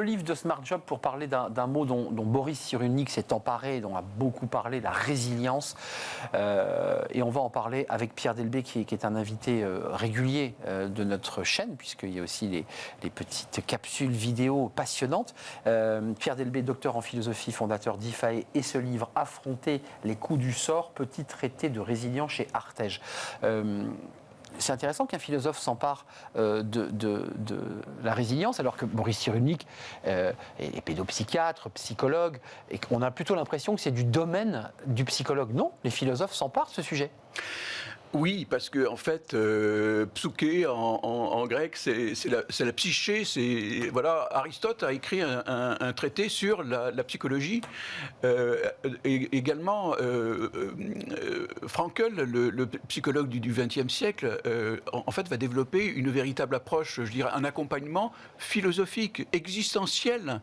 Le livre de Smart Job, pour parler d'un mot dont Boris Cyrulnik s'est emparé, dont a beaucoup parlé, la résilience. Et on va en parler avec Pierre Delbé, qui est un invité régulier de notre chaîne, puisqu'il y a aussi les petites capsules vidéo passionnantes. Pierre Delbé, docteur en philosophie, fondateur d'IFAE, et ce livre, Affronter les coups du sort, petit traité de résilience chez Artege. C'est intéressant qu'un philosophe s'empare de la résilience, alors que Boris Cyrulnik est pédopsychiatre, psychologue, et qu'on a plutôt l'impression que c'est du domaine du psychologue. Non, les philosophes s'emparent de ce sujet. Oui, parce que en fait, psyché en grec, c'est la psyché. Voilà, Aristote a écrit un traité sur la psychologie. Et également, Frankl, le psychologue du XXe siècle, en fait, va développer une véritable approche, je dirais, un accompagnement philosophique, existentiel,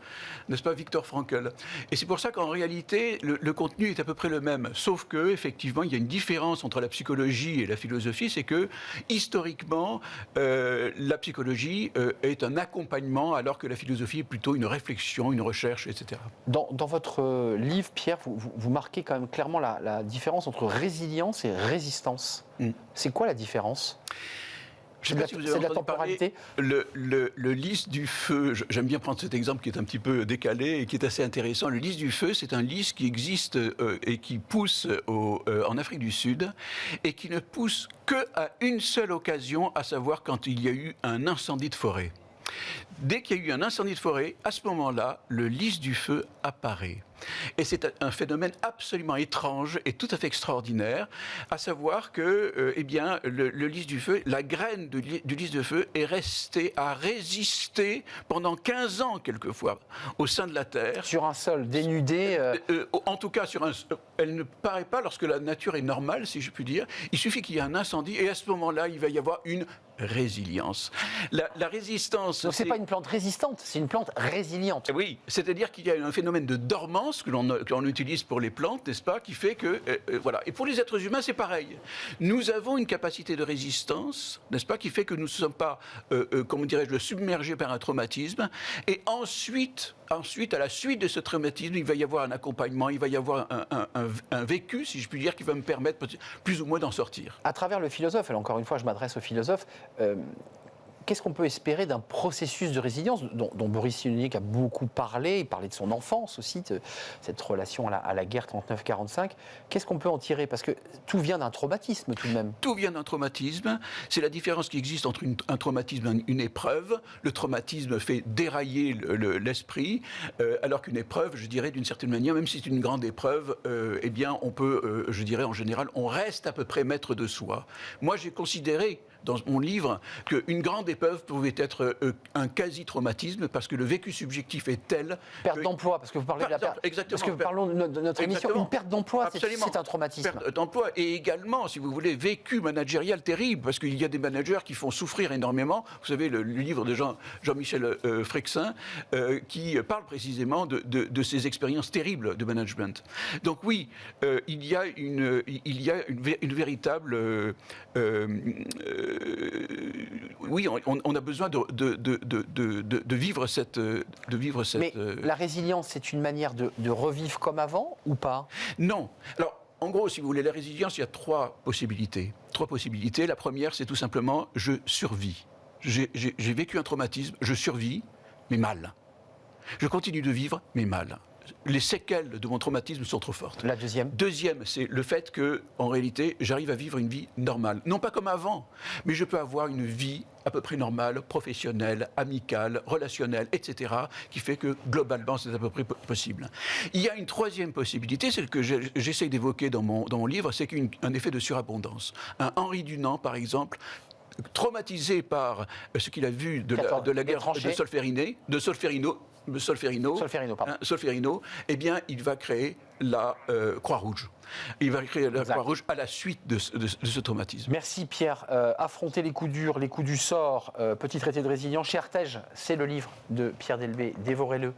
n'est-ce pas, Viktor Frankl? Et c'est pour ça qu'en réalité, le contenu est à peu près le même, sauf que effectivement, il y a une différence entre la psychologie et la philosophie, c'est que historiquement, la psychologie est un accompagnement, alors que la philosophie est plutôt une réflexion, une recherche, etc. Dans votre livre, Pierre, vous marquez quand même clairement la différence entre résilience et résistance. C'est quoi la différence ? Je ne sais pas si vous avez entendu parler, le lys du feu. J'aime bien prendre cet exemple qui est un petit peu décalé et qui est assez intéressant. Le lys du feu, c'est un lys qui existe et qui pousse en Afrique du Sud et qui ne pousse qu'à une seule occasion, à savoir quand il y a eu un incendie de forêt. Dès qu'il y a eu un incendie de forêt, à ce moment-là, le lys du feu apparaît. Et c'est un phénomène absolument étrange et tout à fait extraordinaire, à savoir que le lys du feu, la graine du lys de feu est restée à résister pendant 15 ans quelquefois au sein de la terre. Sur un sol dénudé en tout cas, elle ne paraît pas lorsque la nature est normale, si je puis dire. Il suffit qu'il y ait un incendie et à ce moment-là, il va y avoir une résilience. La résistance... Donc c'est pas une plante résistante, c'est une plante résiliente. Oui, c'est-à-dire qu'il y a un phénomène de dormance que l'on utilise pour les plantes, n'est-ce pas, qui fait que... voilà. Et pour les êtres humains, c'est pareil. Nous avons une capacité de résistance, n'est-ce pas, qui fait que nous ne sommes pas, comment dirais-je, submergés par un traumatisme. Et ensuite, à la suite de ce traumatisme, il va y avoir un accompagnement, il va y avoir un vécu, si je puis dire, qui va me permettre plus ou moins d'en sortir. À travers le philosophe, et encore une fois, je m'adresse au philosophe, qu'est-ce qu'on peut espérer d'un processus de résilience dont Boris Cyrulnik a beaucoup parlé? Il parlait de son enfance aussi, de cette relation à la guerre 39-45. Qu'est-ce qu'on peut en tirer? Parce que tout vient d'un traumatisme tout de même. Tout vient d'un traumatisme. C'est la différence qui existe entre un traumatisme et une épreuve. Le traumatisme fait dérailler l'esprit, alors qu'une épreuve, je dirais d'une certaine manière, même si c'est une grande épreuve, eh bien on peut, je dirais en général, on reste à peu près maître de soi. Moi j'ai considéré dans mon livre qu'une grande épreuve pouvait être un quasi-traumatisme parce que le vécu subjectif est tel... Perte d'emploi, parce que vous parlez de la perte... Exactement. Parce que parlons de notre émission, une perte d'emploi, c'est un traumatisme. Perte d'emploi et également, si vous voulez, vécu managérial terrible, parce qu'il y a des managers qui font souffrir énormément. Vous savez, le livre de Jean-Michel Freixin qui parle précisément de ces expériences terribles de management. Donc oui, il y a une véritable... oui, on a besoin de vivre cette... Mais la résilience, c'est une manière de revivre comme avant ou pas? Non. Alors, en gros, si vous voulez, la résilience, il y a trois possibilités. La première, c'est tout simplement, je survis. J'ai vécu un traumatisme, je survis, mais mal. Je continue de vivre, mais mal. Les séquelles de mon traumatisme sont trop fortes. La deuxième? Deuxième, c'est le fait que, en réalité, j'arrive à vivre une vie normale. Non pas comme avant, mais je peux avoir une vie à peu près normale, professionnelle, amicale, relationnelle, etc., qui fait que, globalement, c'est à peu près possible. Il y a une troisième possibilité, celle que j'essaie d'évoquer dans mon livre, c'est un effet de surabondance. Un Henri Dunant, par exemple, traumatisé par ce qu'il a vu de la guerre de Solferino, eh bien, il va créer la Croix-Rouge. Il va créer la Croix-Rouge à la suite de ce traumatisme. Merci Pierre. Affronter les coups durs, les coups du sort, petit traité de résilience chez Artege, c'est le livre de Pierre Delbé. Dévorez-le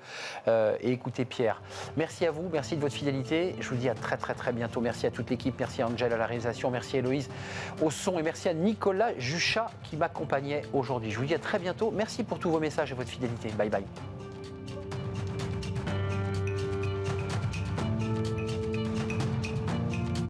et écoutez Pierre. Merci à vous, merci de votre fidélité. Je vous dis à très bientôt. Merci à toute l'équipe, merci à Angèle à la réalisation, merci à Héloïse au son et merci à Nicolas Juchat qui m'accompagnait aujourd'hui. Je vous dis à très bientôt. Merci pour tous vos messages et votre fidélité. Bye bye.